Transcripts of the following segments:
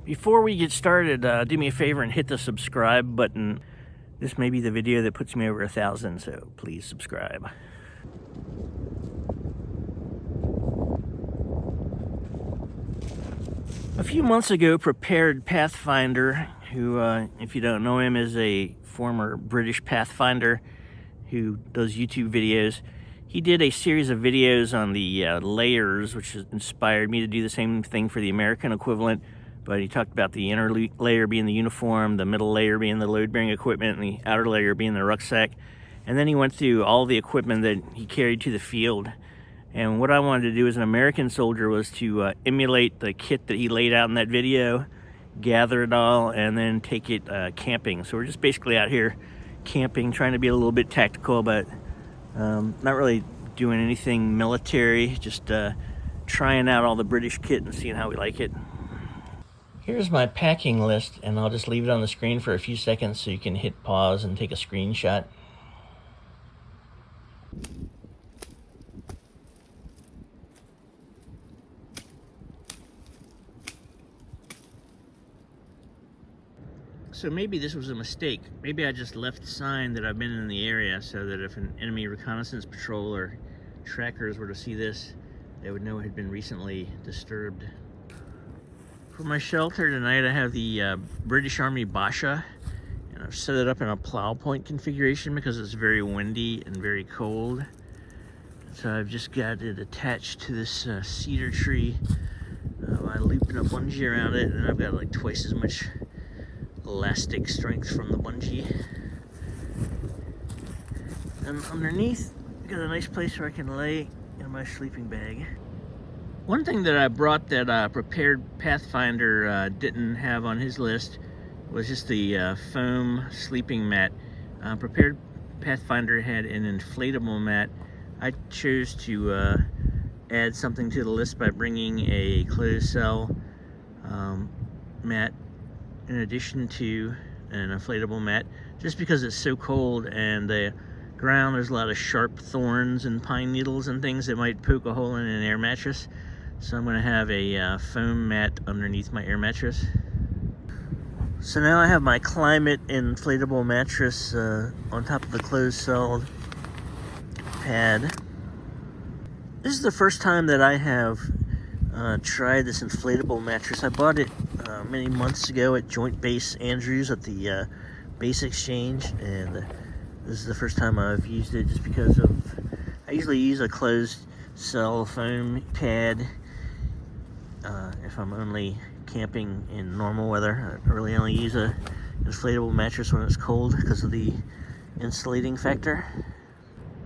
Before we get started, do me a favor and hit the subscribe button. This may be the video that puts me over 1,000, so please subscribe. A few months ago, Prepared Pathfinder, who, if you don't know him, is a former British Pathfinder who does YouTube videos. He did a series of videos on the layers, which inspired me to do the same thing for the American equivalent. But he talked about the inner layer being the uniform, the middle layer being the load-bearing equipment, and the outer layer being the rucksack. And then he went through all the equipment that he carried to the field. And what I wanted to do as an American soldier was to emulate the kit that he laid out in that video, gather it all, and then take it camping. So we're just basically out here camping, trying to be a little bit tactical, but not really doing anything military, just trying out all the British kit and seeing how we like it. Here's my packing list, and I'll just leave it on the screen for a few seconds so you can hit pause and take a screenshot. So maybe this was a mistake. Maybe I just left a sign that I've been in the area so that if an enemy reconnaissance patrol or trackers were to see this, they would know it had been recently disturbed. For my shelter tonight, I have the British Army Basha, and I've set it up in a plow point configuration because it's very windy and very cold. So I've just got it attached to this cedar tree by looping a bungee around it, and I've got like twice as much elastic strength from the bungee. And underneath, I've got a nice place where I can lay in my sleeping bag. One thing that I brought that Prepared Pathfinder didn't have on his list was just the foam sleeping mat. Prepared Pathfinder had an inflatable mat. I chose to add something to the list by bringing a closed cell mat in addition to an inflatable mat, just because it's so cold and the ground, there's a lot of sharp thorns and pine needles and things that might poke a hole in an air mattress. So I'm going to have a foam mat underneath my air mattress. So now I have my climate inflatable mattress on top of the closed cell pad. This is the first time that I have tried this inflatable mattress. I bought it many months ago at Joint Base Andrews at the Base Exchange, and this is the first time I've used it just because I usually use a closed cell foam pad if I'm only camping in normal weather. I really only use a inflatable mattress when it's cold because of the insulating factor.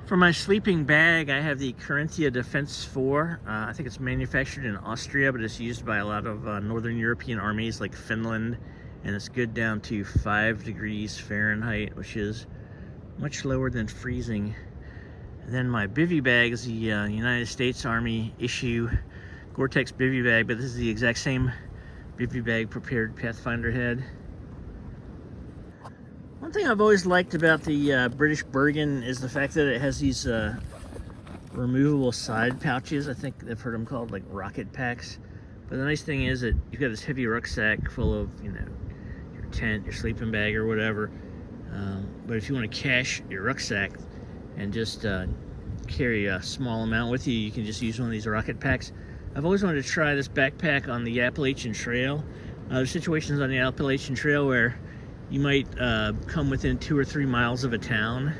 For my sleeping bag, I have the Carinthia Defense 4. I think it's manufactured in Austria, but it's used by a lot of Northern European armies like Finland, and it's good down to 5 degrees Fahrenheit, which is much lower than freezing. And then my bivy bag is the United States Army issue Gore-Tex bivy bag, but this is the exact same bivy bag Prepared Pathfinder had. One thing I've always liked about the British Bergen is the fact that it has these removable side pouches. I think I've heard them called like rocket packs. But the nice thing is that you've got this heavy rucksack full of, you know, your tent, your sleeping bag, or whatever. But if you want to cache your rucksack and just carry a small amount with you, you can just use one of these rocket packs. I've always wanted to try this backpack on the Appalachian Trail. There's situations on the Appalachian Trail where you might come within 2 or 3 miles of a town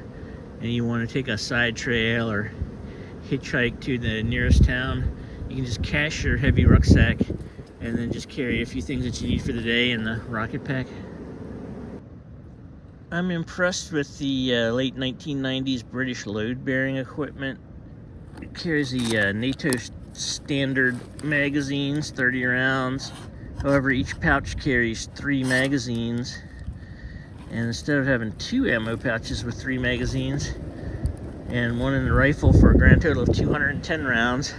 and you want to take a side trail or hitchhike to the nearest town. You can just cache your heavy rucksack and then just carry a few things that you need for the day in the rocket pack. I'm impressed with the late 1990s British load-bearing equipment. It carries the NATO standard magazines, 30 rounds. However, each pouch carries 3 magazines. And instead of having 2 ammo pouches with 3 magazines and 1 in the rifle for a grand total of 210 rounds,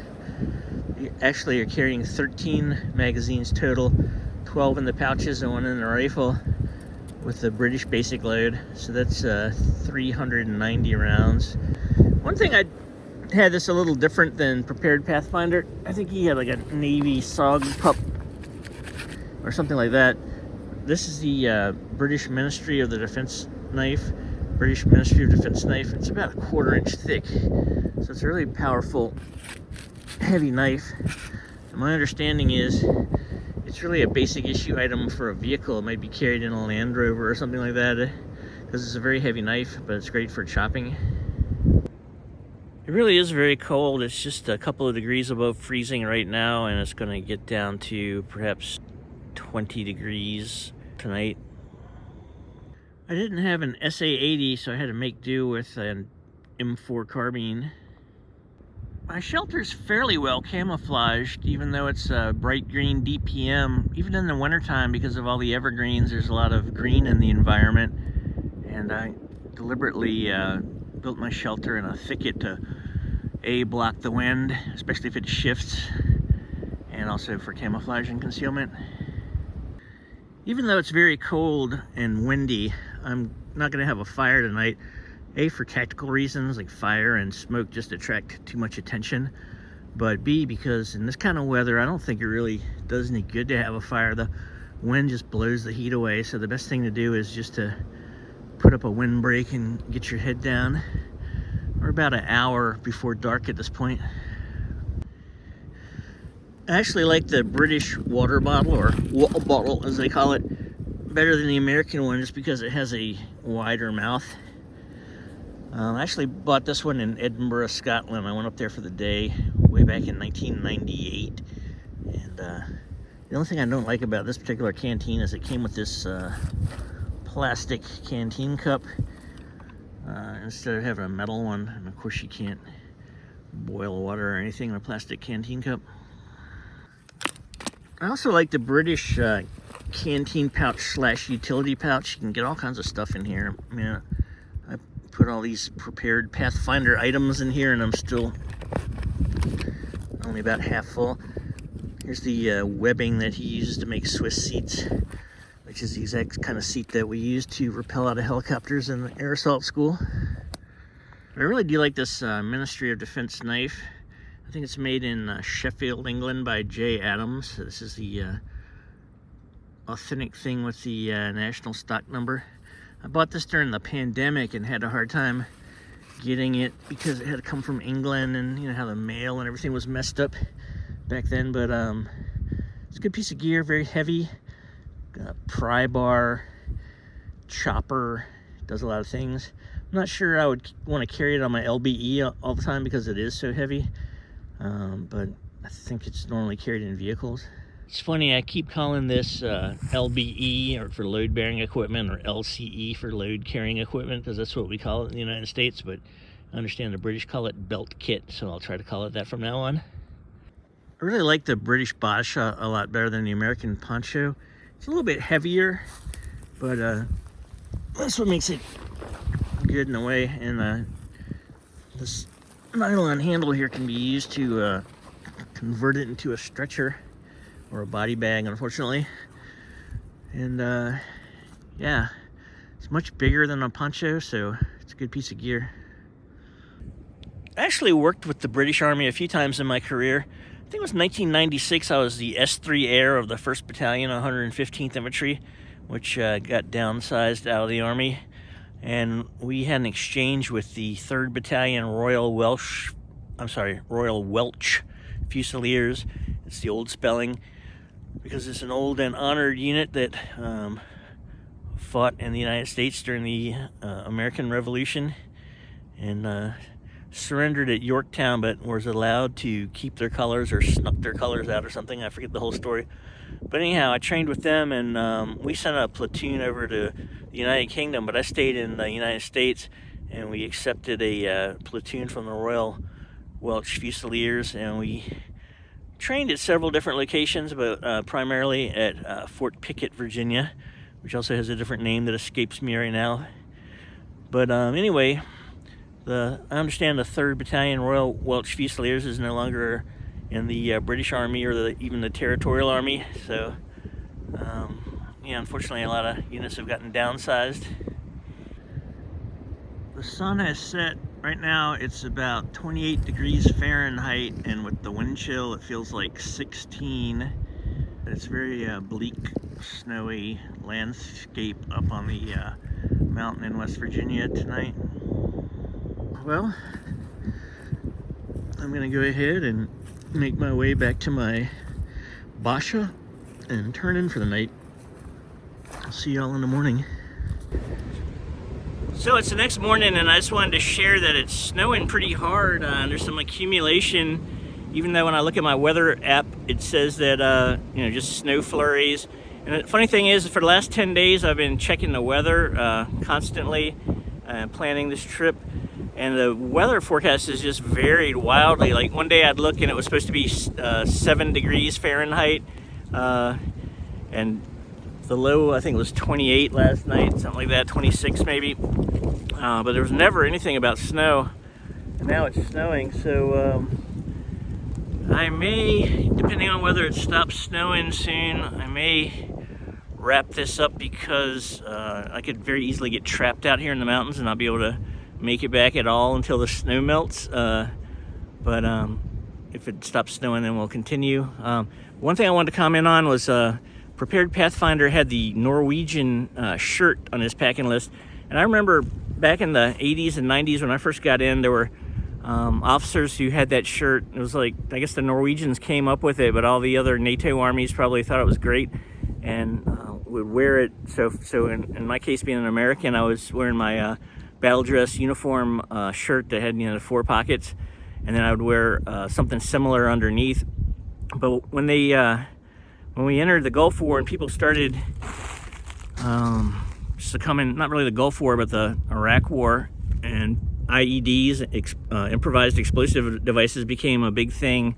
you actually are carrying 13 magazines total, 12 in the pouches and 1 in the rifle with the British basic load. So that's 390 rounds. One thing I had this a little different than Prepared Pathfinder. I think he had like a Navy SOG pup or something like that. This is the British Ministry of the Defense knife. British Ministry of Defense knife. It's about a 1/4 inch thick, so it's a really powerful, heavy knife. And my understanding is it's really a basic issue item for a vehicle. It might be carried in a Land Rover or something like that, because it's a very heavy knife, but it's great for chopping. It really is very cold. It's just a couple of degrees above freezing right now, and it's going to get down to perhaps 20 degrees tonight. I didn't have an SA-80, so I had to make do with an M4 carbine. My shelter's fairly well camouflaged, even though it's a bright green DPM. Even in the wintertime, because of all the evergreens, there's a lot of green in the environment. And I deliberately built my shelter in a thicket to block the wind, especially if it shifts, and also for camouflage and concealment. Even though it's very cold and windy, I'm not going to have a fire tonight. A, for tactical reasons, like fire and smoke just attract too much attention. But B, because in this kind of weather, I don't think it really does any good to have a fire. The wind just blows the heat away, so the best thing to do is just to put up a windbreak and get your head down. We're about an hour before dark at this point. I actually like the British water bottle, or water bottle as they call it, better than the American one, just because it has a wider mouth. I actually bought this one in Edinburgh, Scotland. I went up there for the day way back in 1998. And the only thing I don't like about this particular canteen is it came with this plastic canteen cup instead of having a metal one. And of course you can't boil water or anything in a plastic canteen cup. I also like the British canteen pouch slash utility pouch. You can get all kinds of stuff in here. I mean, I put all these Prepared Pathfinder items in here, and I'm still only about half full. Here's the webbing that he uses to make Swiss seats, which is the exact kind of seat that we use to rappel out of helicopters in the air assault school. But I really do like this Ministry of Defense knife. I think it's made in Sheffield, England by J. Adams. This is the authentic thing with the national stock number. I bought this during the pandemic and had a hard time getting it because it had to come from England, and you know how the mail and everything was messed up back then. But it's a good piece of gear, very heavy. Pry bar, chopper, does a lot of things. I'm not sure I would want to carry it on my LBE all the time because it is so heavy. But I think it's normally carried in vehicles. It's funny, I keep calling this LBE, or for load bearing equipment, or LCE for load carrying equipment, because that's what we call it in the United States, but I understand the British call it belt kit, so I'll try to call it that from now on. I really like the British Bosch a lot better than the American poncho. It's a little bit heavier, but that's what makes it good in a way. And this nylon handle here can be used to convert it into a stretcher or a body bag, unfortunately. And yeah, it's much bigger than a poncho, so it's a good piece of gear. I actually worked with the British Army a few times in my career. I think it was 1996. I was the S3 Air of the 1st Battalion, 115th Infantry, which got downsized out of the Army. And we had an exchange with the 3rd Battalion Royal Welch Fusiliers. It's the old spelling, because it's an old and honored unit that fought in the United States during the American Revolution, and surrendered at Yorktown, but was allowed to keep their colors or snuck their colors out or something. I forget the whole story. But anyhow, I trained with them, and we sent a platoon over to the United Kingdom, but I stayed in the United States, and we accepted a platoon from the Royal Welch Fusiliers, and we trained at several different locations, but primarily at Fort Pickett, Virginia, which also has a different name that escapes me right now. But anyway, I understand the 3rd Battalion Royal Welch Fusiliers is no longer in the British Army, or even the Territorial Army. So, yeah, unfortunately, a lot of units have gotten downsized. The sun has set. Right now, it's about 28 degrees Fahrenheit, and with the wind chill, it feels like 16. It's very bleak, snowy landscape up on the mountain in West Virginia tonight. Well, I'm gonna go ahead and make my way back to my Basha and turn in for the night. I'll see y'all in the morning. So it's the next morning, and I just wanted to share that it's snowing pretty hard. There's some accumulation, even though when I look at my weather app, it says that, you know, just snow flurries. And the funny thing is, for the last 10 days, I've been checking the weather constantly, planning this trip. And the weather forecast has just varied wildly. Like one day I'd look and it was supposed to be 7 degrees Fahrenheit. And the low, I think it was 28 last night, something like that, 26 maybe. But there was never anything about snow. And now it's snowing, so I may, depending on whether it stops snowing soon, I may wrap this up because I could very easily get trapped out here in the mountains and not be able to make it back at all until the snow melts. But if it stops snowing, then we'll continue. One thing I wanted to comment on was Prepared Pathfinder had the Norwegian shirt on his packing list. And I remember back in the 80s and 90s when I first got in, there were officers who had that shirt. It was like, I guess the Norwegians came up with it, but all the other NATO armies probably thought it was great and would wear it. So in my case, being an American, I was wearing my battle dress uniform shirt that had, you know, the 4 pockets, and then I would wear something similar underneath. But when we entered the Gulf War and people started succumbing, not really the Gulf War, but the Iraq War, and IEDs, improvised explosive devices, became a big thing.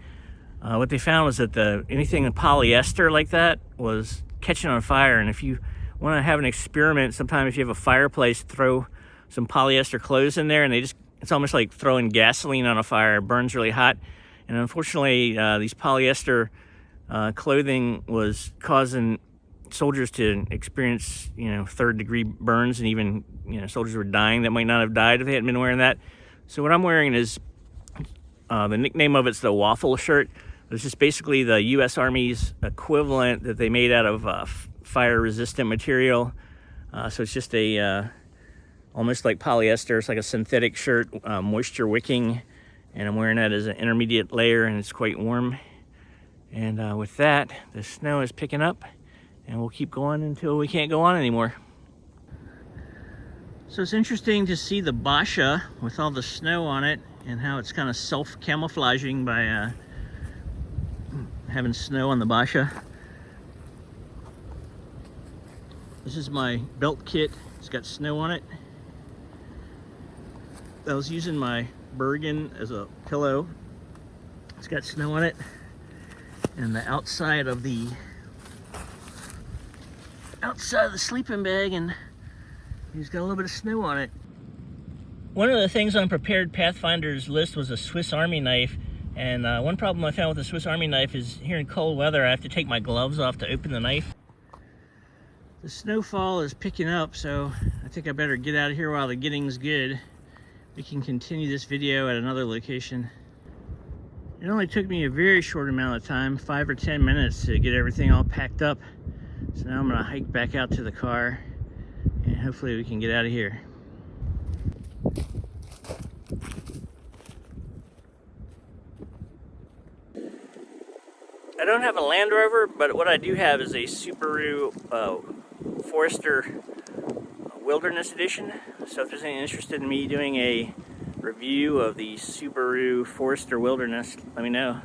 What they found was that anything in polyester like that was catching on fire. And if you want to have an experiment, sometimes if you have a fireplace, throw some polyester clothes in there, and it's almost like throwing gasoline on a fire. It burns really hot. And unfortunately, these polyester clothing was causing soldiers to experience, you know, 3rd-degree burns, and even, you know, soldiers were dying that might not have died if they hadn't been wearing that. So what I'm wearing is, the nickname of it's the waffle shirt. It's just basically the U.S. Army's equivalent that they made out of fire-resistant material. So it's just almost like polyester. It's like a synthetic shirt, moisture wicking, and I'm wearing that as an intermediate layer, and it's quite warm. And with that, the snow is picking up, and we'll keep going until we can't go on anymore. So it's interesting to see the Basha with all the snow on it, and how it's kind of self-camouflaging by having snow on the Basha. This is my belt kit. It's got snow on it. I was using my Bergen as a pillow. It's got snow on it. And the outside of the sleeping bag, and he's got a little bit of snow on it. One of the things on Prepared Pathfinder's list was a Swiss Army knife. And one problem I found with the Swiss Army knife is here in cold weather, I have to take my gloves off to open the knife. The snowfall is picking up, so I think I better get out of here while the getting's good. We can continue this video at another location. It only took me a very short amount of time, 5 or 10 minutes, to get everything all packed up. So now I'm gonna hike back out to the car, and hopefully we can get out of here. I don't have a Land Rover, but what I do have is a Subaru Forester Wilderness Edition. So if there's anyone interested in me doing a review of the Subaru Forester Wilderness, let me know.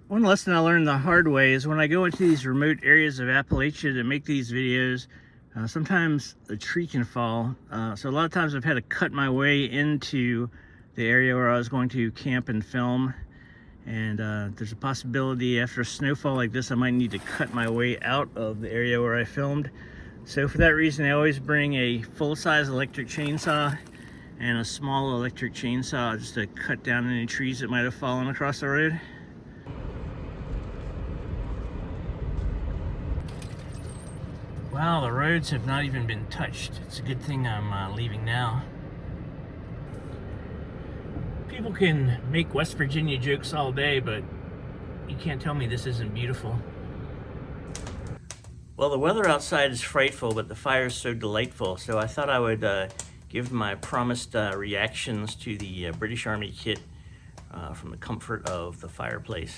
One lesson I learned the hard way is when I go into these remote areas of Appalachia to make these videos, sometimes a tree can fall. So a lot of times I've had to cut my way into the area where I was going to camp and film. And there's a possibility after a snowfall like this I might need to cut my way out of the area where I filmed. So for that reason I always bring a full-size electric chainsaw and a small electric chainsaw just to cut down any trees that might have fallen across the road. Wow, the roads have not even been touched. It's a good thing I'm leaving now. People can make West Virginia jokes all day, but you can't tell me this isn't beautiful. Well, the weather outside is frightful, but the fire is so delightful, so I thought I would give my promised reactions to the British Army kit from the comfort of the fireplace.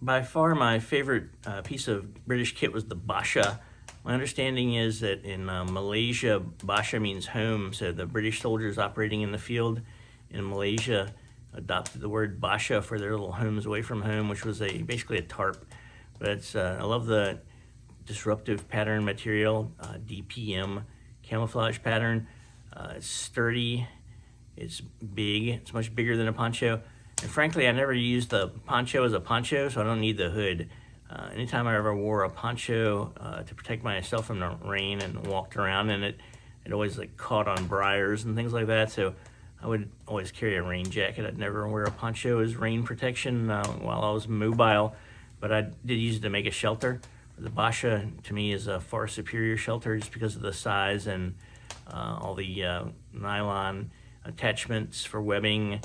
By far my favorite piece of British kit was the Basha. My understanding is that in Malaysia, Basha means home, so the British soldiers operating in the field in Malaysia adopted the word Basha for their little homes away from home, which was basically a tarp. But it's, I love the disruptive pattern material, DPM camouflage pattern. It's sturdy, it's big, it's much bigger than a poncho. And frankly, I never used the poncho as a poncho, so I don't need the hood. Anytime I ever wore a poncho to protect myself from the rain and walked around in it, it always like caught on briars and things like that. So I would always carry a rain jacket. I'd never wear a poncho as rain protection while I was mobile. But I did use it to make a shelter. The Basha, to me, is a far superior shelter just because of the size and all the nylon attachments for webbing.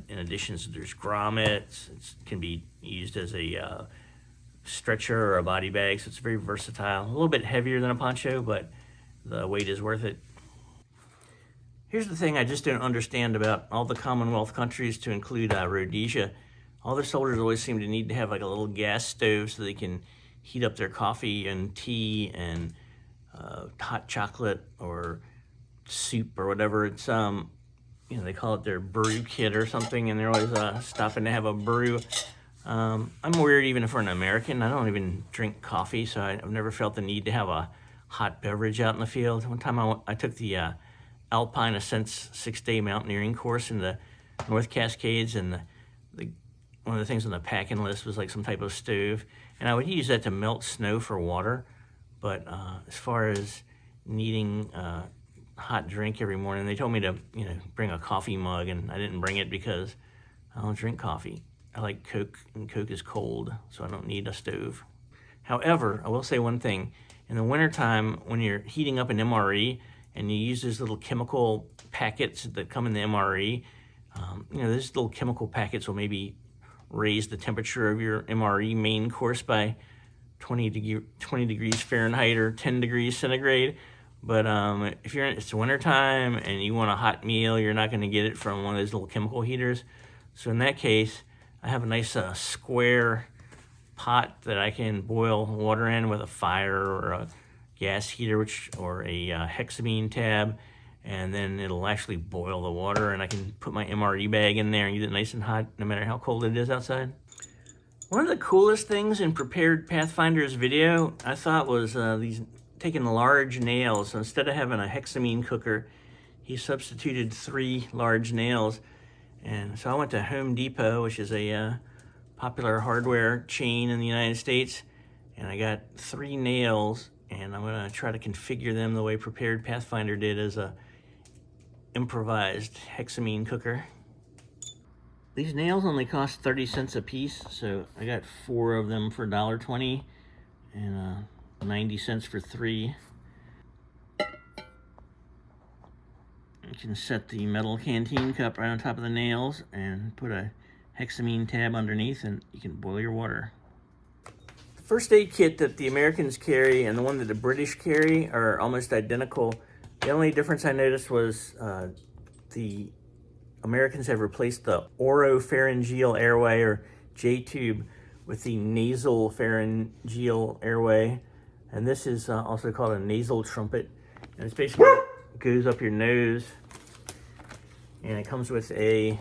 In addition, there's grommets. It can be used as a stretcher or a body bag, so it's very versatile. A little bit heavier than a poncho, but the weight is worth it. Here's the thing I just don't understand about all the Commonwealth countries, to include Rhodesia. All their soldiers always seem to need to have like a little gas stove so they can heat up their coffee and tea and hot chocolate or soup or whatever. It's you know, they call it their brew kit or something, and they're always stopping to have a brew. I'm weird even if we're an American. I don't even drink coffee, so I've never felt the need to have a hot beverage out in the field. One time I took the Alpine Ascents 6-day mountaineering course in the North Cascades, and one of the things on the packing list was like some type of stove, and I would use that to melt snow for water. But as far as needing hot drink every morning, they told me to, you know, bring a coffee mug, and I didn't bring it because I don't drink coffee. I like Coke, and Coke is cold, so I don't need a stove. However, I will say one thing. In the wintertime, when you're heating up an MRE and you use those little chemical packets that come in the MRE, you know, those little chemical packets will maybe raise the temperature of your MRE main course by 20 degrees Fahrenheit or 10 degrees centigrade. But if it's wintertime and you want a hot meal, you're not going to get it from one of those little chemical heaters. So in that case, I have a nice square pot that I can boil water in with a fire or a gas heater, or a hexamine tab, and then it'll actually boil the water, and I can put my MRE bag in there and get it nice and hot no matter how cold it is outside. One of the coolest things in Prepared Pathfinder's video, I thought, was these taking large nails. So instead of having a hexamine cooker, he substituted 3 large nails. And so I went to Home Depot, which is a popular hardware chain in the United States, and I got 3 nails, and I'm gonna try to configure them the way Prepared Pathfinder did as a improvised hexamine cooker. These nails only cost 30 cents a piece, so I got 4 of them for $1.20 and 90 cents for 3. You can set the metal canteen cup right on top of the nails and put a hexamine tab underneath, and you can boil your water. The first aid kit that the Americans carry and the one that the British carry are almost identical. The only difference I noticed was the Americans have replaced the oropharyngeal airway, or J-tube, with the nasal pharyngeal airway. And this is also called a nasal trumpet. And it's basically goes up your nose, and it comes with a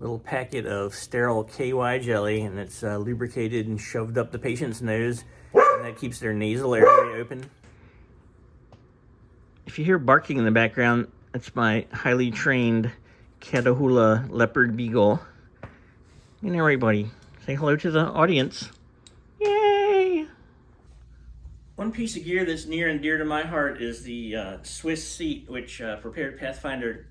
little packet of sterile KY jelly, and it's lubricated and shoved up the patient's nose, and that keeps their nasal airway open. If you hear barking in the background, that's my highly trained Catahoula leopard beagle. And everybody, say hello to the audience. Yay! One piece of gear that's near and dear to my heart is the Swiss seat, which Prepared Pathfinder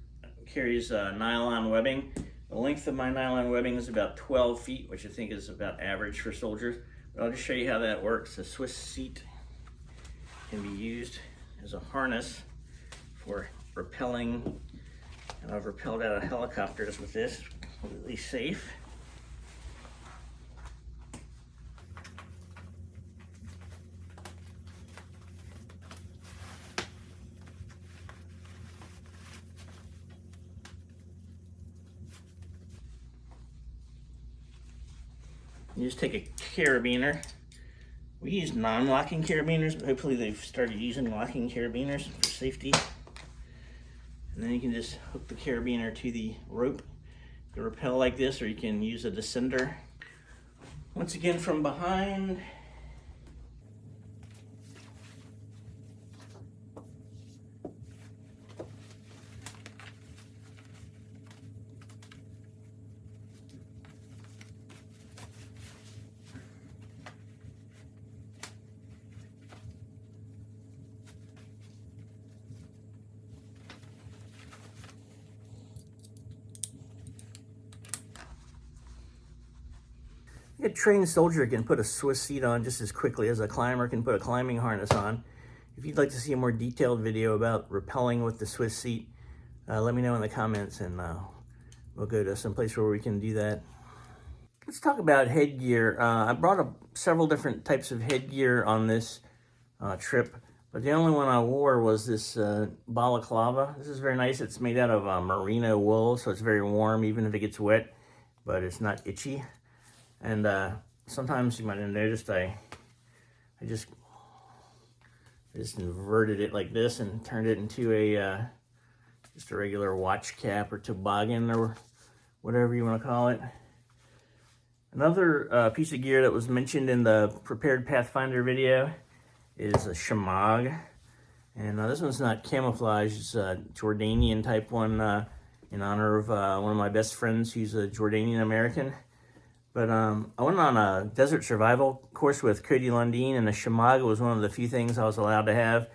carries nylon webbing. The length of my nylon webbing is about 12 feet, which I think is about average for soldiers. But I'll just show you how that works. The Swiss seat can be used as a harness for rappelling, and I've rappelled out of helicopters with this, completely safe. You just take a carabiner. We use non-locking carabiners, but hopefully they've started using locking carabiners for safety. And then you can just hook the carabiner to the rope. You can rappel like this, or you can use a descender. Once again from behind. A trained soldier can put a Swiss seat on just as quickly as a climber can put a climbing harness on. If you'd like to see a more detailed video about rappelling with the Swiss seat, let me know in the comments, and we'll go to some place where we can do that. Let's talk about headgear. I brought up several different types of headgear on this trip, but the only one I wore was this balaclava. This is very nice. It's made out of merino wool, so it's very warm even if it gets wet, but it's not itchy. And sometimes you might have noticed I just inverted it like this and turned it into a just a regular watch cap or toboggan or whatever you want to call it. Another piece of gear that was mentioned in the Prepared Pathfinder video is a shamag. And this one's not camouflage, it's a Jordanian type one in honor of one of my best friends who's a Jordanian American. But I went on a desert survival course with Cody Lundeen, and the shamag was one of the few things I was allowed to have.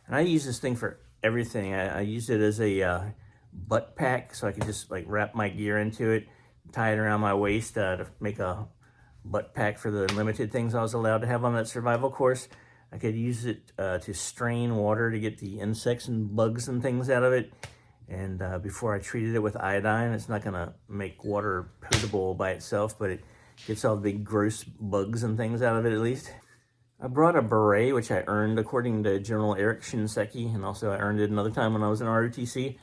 And I use this thing for everything. I used it as a butt pack, so I could just like wrap my gear into it, tie it around my waist to make a butt pack for the limited things I was allowed to have on that survival course. I could use it to strain water to get the insects and bugs and things out of it. And before I treated it with iodine, it's not going to make water potable by itself, but it gets all the big gross bugs and things out of it at least. I brought a beret, which I earned according to General Eric Shinseki, and also I earned it another time when I was in ROTC.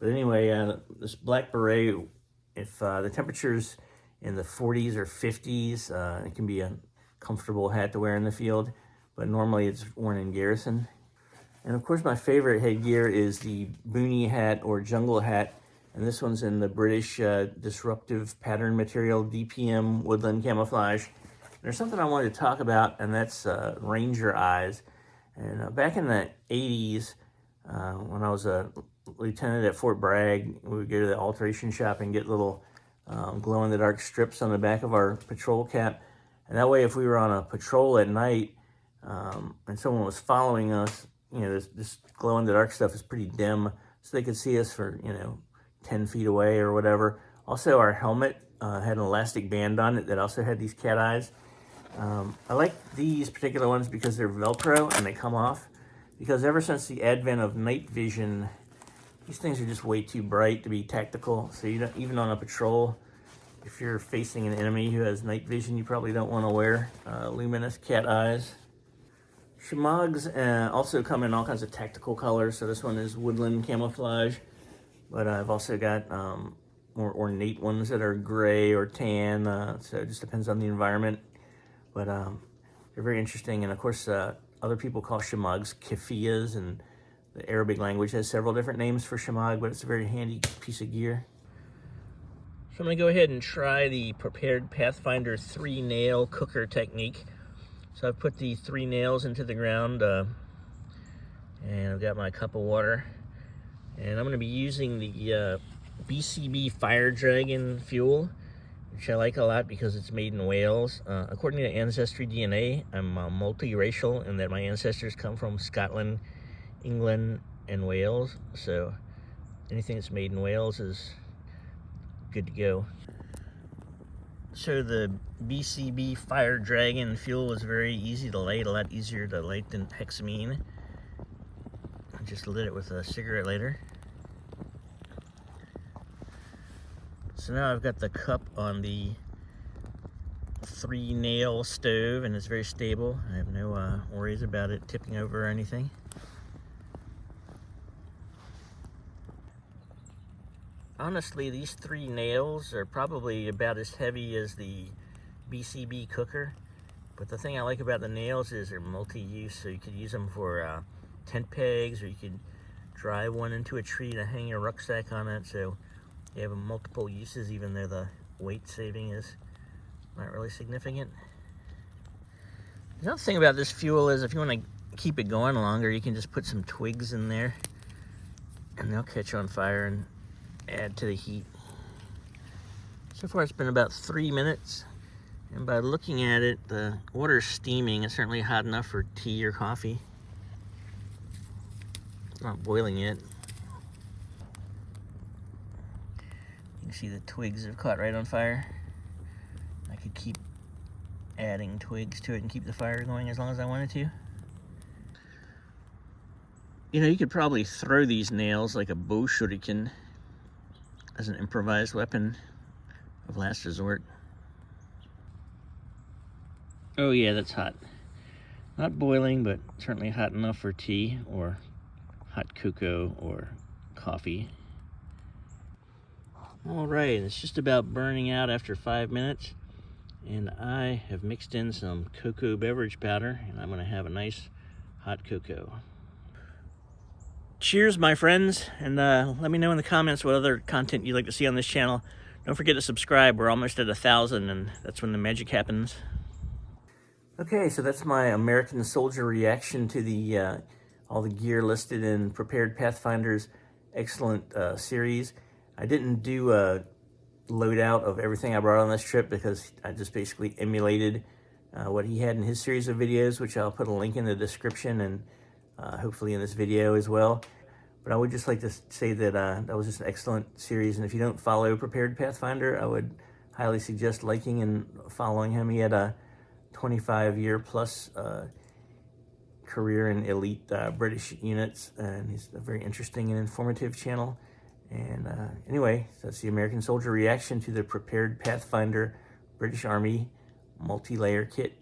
But anyway, this black beret, if the temperature's in the 40s or 50s, it can be a comfortable hat to wear in the field, but normally it's worn in garrison. And of course, my favorite headgear is the boonie hat or jungle hat. And this one's in the British disruptive pattern material, DPM woodland camouflage. There's something I wanted to talk about, and that's ranger eyes. And back in the 80s, when I was a lieutenant at Fort Bragg, we would go to the alteration shop and get little glow-in-the-dark strips on the back of our patrol cap. And that way, if we were on a patrol at night and someone was following us, you know, this glow-in-the-dark stuff is pretty dim, so they could see us for, 10 feet away or whatever. Also, our helmet had an elastic band on it that also had these cat eyes. I like these particular ones because they're Velcro and they come off. Because ever since the advent of night vision, these things are just way too bright to be tactical. So you don't, even on a patrol, if you're facing an enemy who has night vision, you probably don't want to wear luminous cat eyes. Shamags also come in all kinds of tactical colors. So this one is woodland camouflage. But I've also got more ornate ones that are gray or tan. So it just depends on the environment. But they're very interesting. And of course, other people call shamags keffiyehs, and the Arabic language has several different names for shamag, but it's a very handy piece of gear. So I'm going to go ahead and try the Prepared Pathfinder 3-nail cooker technique. So I've put the 3 nails into the ground, and I've got my cup of water. And I'm going to be using the BCB Fire Dragon fuel, which I like a lot because it's made in Wales. According to Ancestry DNA, I'm multiracial in that my ancestors come from Scotland, England, and Wales. So anything that's made in Wales is good to go. So the BCB Fire Dragon fuel is very easy to light, a lot easier to light than hexamine. I just lit it with a cigarette lighter. So now I've got the cup on the 3-nail stove, and it's very stable. I have no worries about it tipping over or anything. Honestly, these 3 nails are probably about as heavy as the BCB cooker. But the thing I like about the nails is they're multi-use, so you could use them for tent pegs, or you could drive one into a tree to hang your rucksack on it. So you have multiple uses, even though the weight saving is not really significant. The other thing about this fuel is if you want to keep it going longer, you can just put some twigs in there and they'll catch on fire and add to the heat. So far it's been about 3 minutes, and by looking at it, the water's steaming. It's certainly hot enough for tea or coffee. It's not boiling yet. You can see the twigs have caught right on fire. I could keep adding twigs to it and keep the fire going as long as I wanted to. You know, you could probably throw these nails like a bow shuriken as an improvised weapon of last resort. Oh yeah, that's hot. Not boiling, but certainly hot enough for tea or hot cocoa or coffee. All right, it's just about burning out after 5 minutes, and I have mixed in some cocoa beverage powder, and I'm gonna have a nice hot cocoa. Cheers, my friends, and let me know in the comments what other content you'd like to see on this channel. Don't forget to subscribe. We're almost at 1,000, and that's when the magic happens. Okay, so that's my American Soldier reaction to the all the gear listed in Prepared Pathfinder's excellent series. I didn't do a loadout of everything I brought on this trip because I just basically emulated what he had in his series of videos, which I'll put a link in the description and hopefully in this video as well. But I would just like to say that that was just an excellent series, and if you don't follow Prepared Pathfinder, I would highly suggest liking and following him. He had a 25-year plus career in elite British units, and he's a very interesting and informative channel. And anyway, that's the American Soldier reaction to the Prepared Pathfinder British Army multi-layer kit.